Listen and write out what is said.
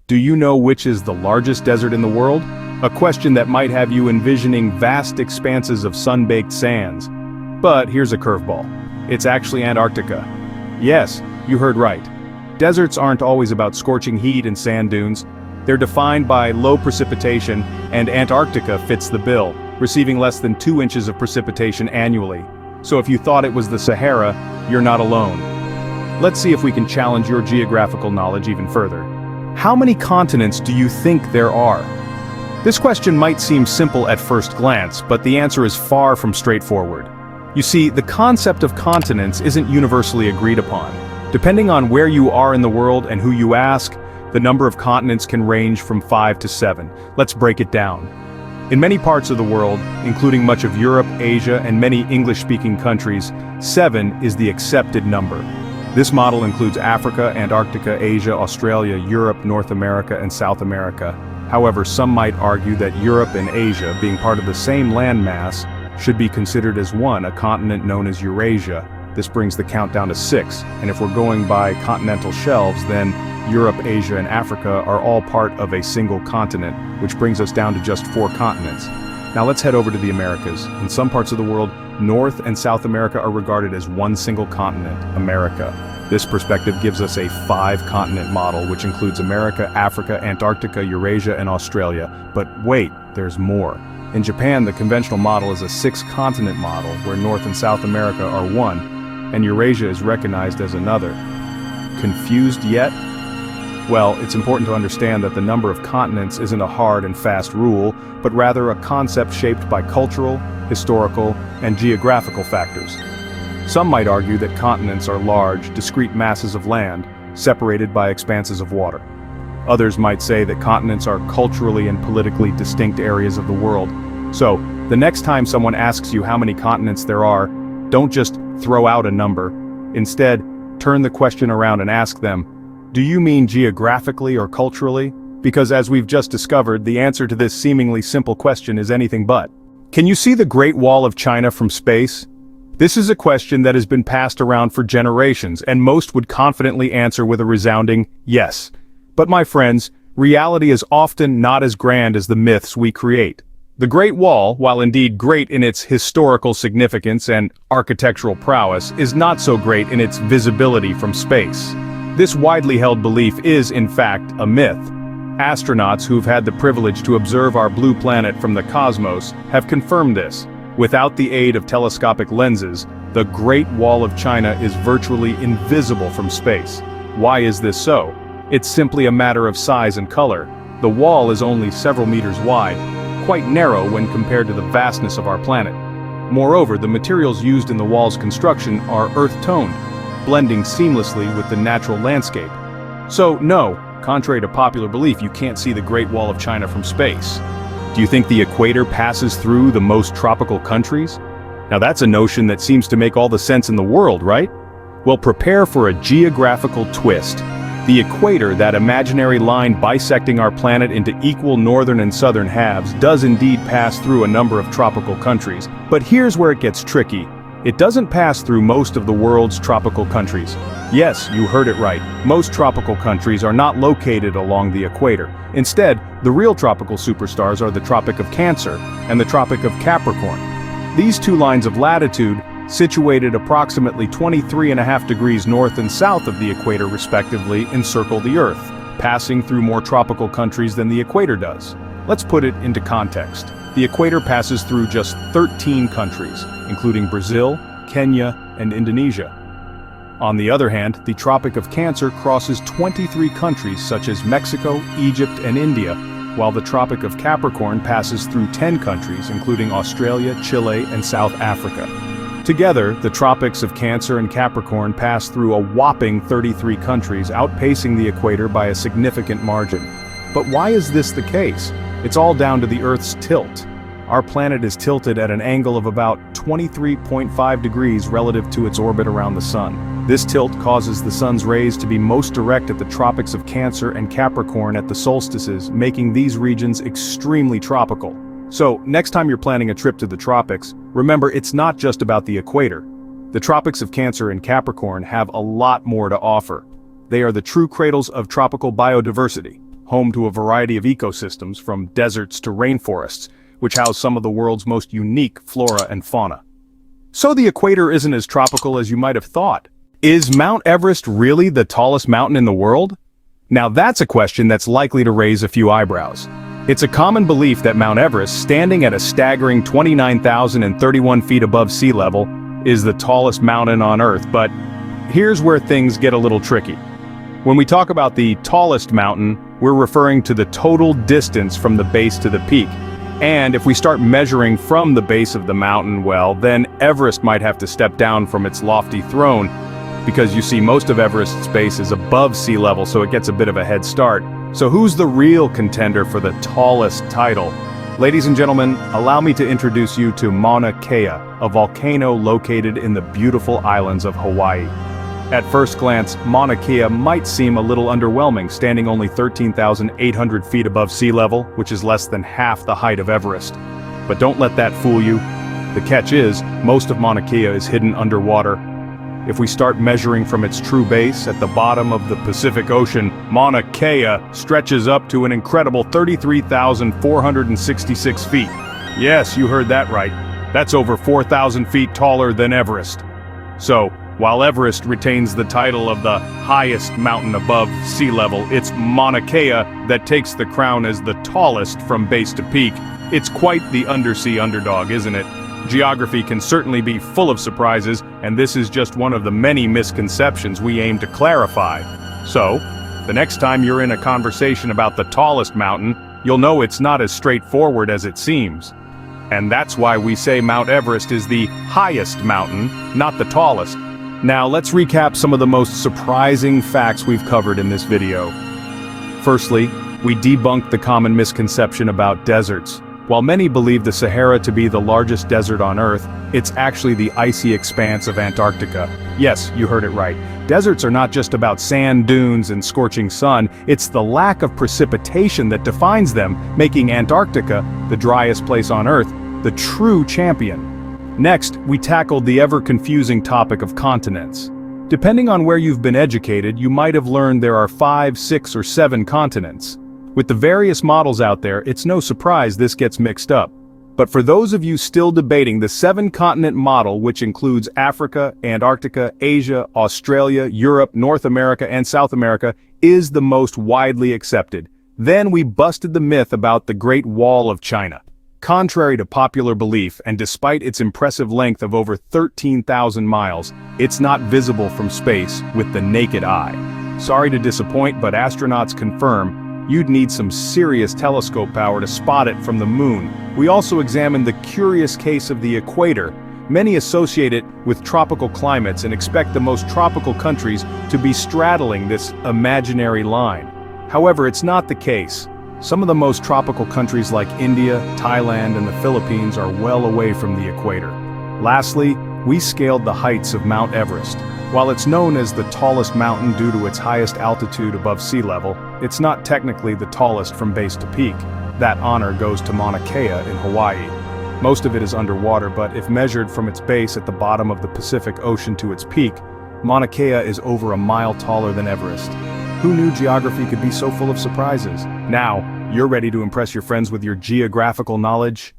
Do you know which is the largest desert in the world? A question that might have you envisioning vast expanses of sun-baked sands. But here's a curveball. It's actually Antarctica. Yes, you heard right. Deserts aren't always about scorching heat and sand dunes. They're defined by low precipitation, and Antarctica fits the bill, receiving less than 2 inches of precipitation annually. So if you thought it was the Sahara, you're not alone. Let's see if we can challenge your geographical knowledge even further. How many continents do you think there are? This question might seem simple at first glance, but the answer is far from straightforward. You see, the concept of continents isn't universally agreed upon. Depending on where you are in the world and who you ask, the number of continents can range from 5 to 7. Let's break it down. In many parts of the world, including much of Europe, Asia, and many English-speaking countries, 7 is the accepted number. This model includes Africa, Antarctica, Asia, Australia, Europe, North America, and South America. However, some might argue that Europe and Asia, being part of the same landmass, should be considered as one, a continent known as Eurasia. This brings the count down to 6, and if we're going by continental shelves, then Europe, Asia, and Africa are all part of a single continent, which brings us down to just 4 continents. Now let's head over to the Americas. In some parts of the world, North and South America are regarded as one single continent, America. This perspective gives us a 5-continent model, which includes America, Africa, Antarctica, Eurasia, and Australia. But wait, there's more. In Japan, the conventional model is a 6-continent model, where North and South America are one, and Eurasia is recognized as another. Confused yet? Well, it's important to understand that the number of continents isn't a hard and fast rule, but rather a concept shaped by cultural, historical, and geographical factors. Some might argue that continents are large, discrete masses of land, separated by expanses of water. Others might say that continents are culturally and politically distinct areas of the world. So, the next time someone asks you how many continents there are, don't just throw out a number. Instead, turn the question around and ask them, do you mean geographically or culturally? Because as we've just discovered, the answer to this seemingly simple question is anything but. Can you see the Great Wall of China from space? This is a question that has been passed around for generations, and most would confidently answer with a resounding yes. But my friends, reality is often not as grand as the myths we create. The Great Wall, while indeed great in its historical significance and architectural prowess, is not so great in its visibility from space. This widely held belief is, in fact, a myth. Astronauts who've had the privilege to observe our blue planet from the cosmos have confirmed this. Without the aid of telescopic lenses, the Great Wall of China is virtually invisible from space. Why is this so? It's simply a matter of size and color. The wall is only several meters wide, quite narrow when compared to the vastness of our planet. Moreover, the materials used in the wall's construction are earth-toned, blending seamlessly with the natural landscape. So, no, contrary to popular belief, you can't see the Great Wall of China from space. Do you think the equator passes through the most tropical countries? Now that's a notion that seems to make all the sense in the world, right? Well, prepare for a geographical twist. The equator, that imaginary line bisecting our planet into equal northern and southern halves, does indeed pass through a number of tropical countries. But here's where it gets tricky. It doesn't pass through most of the world's tropical countries. Yes, you heard it right. Most tropical countries are not located along the equator. Instead, the real tropical superstars are the Tropic of Cancer and the Tropic of Capricorn. These 2 lines of latitude, situated approximately 23.5 degrees north and south of the equator respectively, encircle the Earth, passing through more tropical countries than the equator does. Let's put it into context. The equator passes through just 13 countries, including Brazil, Kenya, and Indonesia. On the other hand, the Tropic of Cancer crosses 23 countries such as Mexico, Egypt, and India, while the Tropic of Capricorn passes through 10 countries, including Australia, Chile, and South Africa. Together, the Tropics of Cancer and Capricorn pass through a whopping 33 countries, outpacing the equator by a significant margin. But why is this the case? It's all down to the Earth's tilt. Our planet is tilted at an angle of about 23.5 degrees relative to its orbit around the Sun. This tilt causes the Sun's rays to be most direct at the Tropics of Cancer and Capricorn at the solstices, making these regions extremely tropical. So, next time you're planning a trip to the tropics, remember it's not just about the equator. The Tropics of Cancer and Capricorn have a lot more to offer. They are the true cradles of tropical biodiversity. home to a variety of ecosystems from deserts to rainforests, which house some of the world's most unique flora and fauna. So the equator isn't as tropical as you might have thought. Is Mount Everest really the tallest mountain in the world? Now that's a question that's likely to raise a few eyebrows. It's a common belief that Mount Everest, standing at a staggering 29,031 feet above sea level, is the tallest mountain on Earth, but here's where things get a little tricky. When we talk about the tallest mountain, we're referring to the total distance from the base to the peak. And if we start measuring from the base of the mountain, well, then Everest might have to step down from its lofty throne, because you see most of Everest's base is above sea level, so it gets a bit of a head start. So who's the real contender for the tallest title? Ladies and gentlemen, allow me to introduce you to Mauna Kea, a volcano located in the beautiful islands of Hawaii. At first glance, Mauna Kea might seem a little underwhelming, standing only 13,800 feet above sea level, which is less than half the height of Everest. But don't let that fool you. The catch is, most of Mauna Kea is hidden underwater. If we start measuring from its true base at the bottom of the Pacific Ocean, Mauna Kea stretches up to an incredible 33,466 feet. Yes, you heard that right. That's over 4,000 feet taller than Everest. So, while Everest retains the title of the highest mountain above sea level, it's Mauna Kea that takes the crown as the tallest from base to peak. It's quite the undersea underdog, isn't it? Geography can certainly be full of surprises, and this is just one of the many misconceptions we aim to clarify. So, the next time you're in a conversation about the tallest mountain, you'll know it's not as straightforward as it seems. And that's why we say Mount Everest is the highest mountain, not the tallest. Now let's recap some of the most surprising facts we've covered in this video. Firstly, we debunked the common misconception about deserts. While many believe the Sahara to be the largest desert on Earth, it's actually the icy expanse of Antarctica. Yes, you heard it right. Deserts are not just about sand dunes and scorching sun, it's the lack of precipitation that defines them, making Antarctica, the driest place on Earth, the true champion. Next, we tackled the ever-confusing topic of continents. Depending on where you've been educated, you might have learned there are 5, 6, or 7 continents. With the various models out there, it's no surprise this gets mixed up. But for those of you still debating, the 7-continent model, which includes Africa, Antarctica, Asia, Australia, Europe, North America, and South America, is the most widely accepted. Then we busted the myth about the Great Wall of China. Contrary to popular belief, and despite its impressive length of over 13,000 miles, it's not visible from space with the naked eye. Sorry to disappoint, but astronauts confirm you'd need some serious telescope power to spot it from the moon. We also examined the curious case of the equator. Many associate it with tropical climates and expect the most tropical countries to be straddling this imaginary line. However, it's not the case. Some of the most tropical countries like India, Thailand, and the Philippines are well away from the equator. Lastly, we scaled the heights of Mount Everest. While it's known as the tallest mountain due to its highest altitude above sea level, it's not technically the tallest from base to peak. That honor goes to Mauna Kea in Hawaii. Most of it is underwater, but if measured from its base at the bottom of the Pacific Ocean to its peak, Mauna Kea is over a mile taller than Everest. Who knew geography could be so full of surprises? Now, you're ready to impress your friends with your geographical knowledge?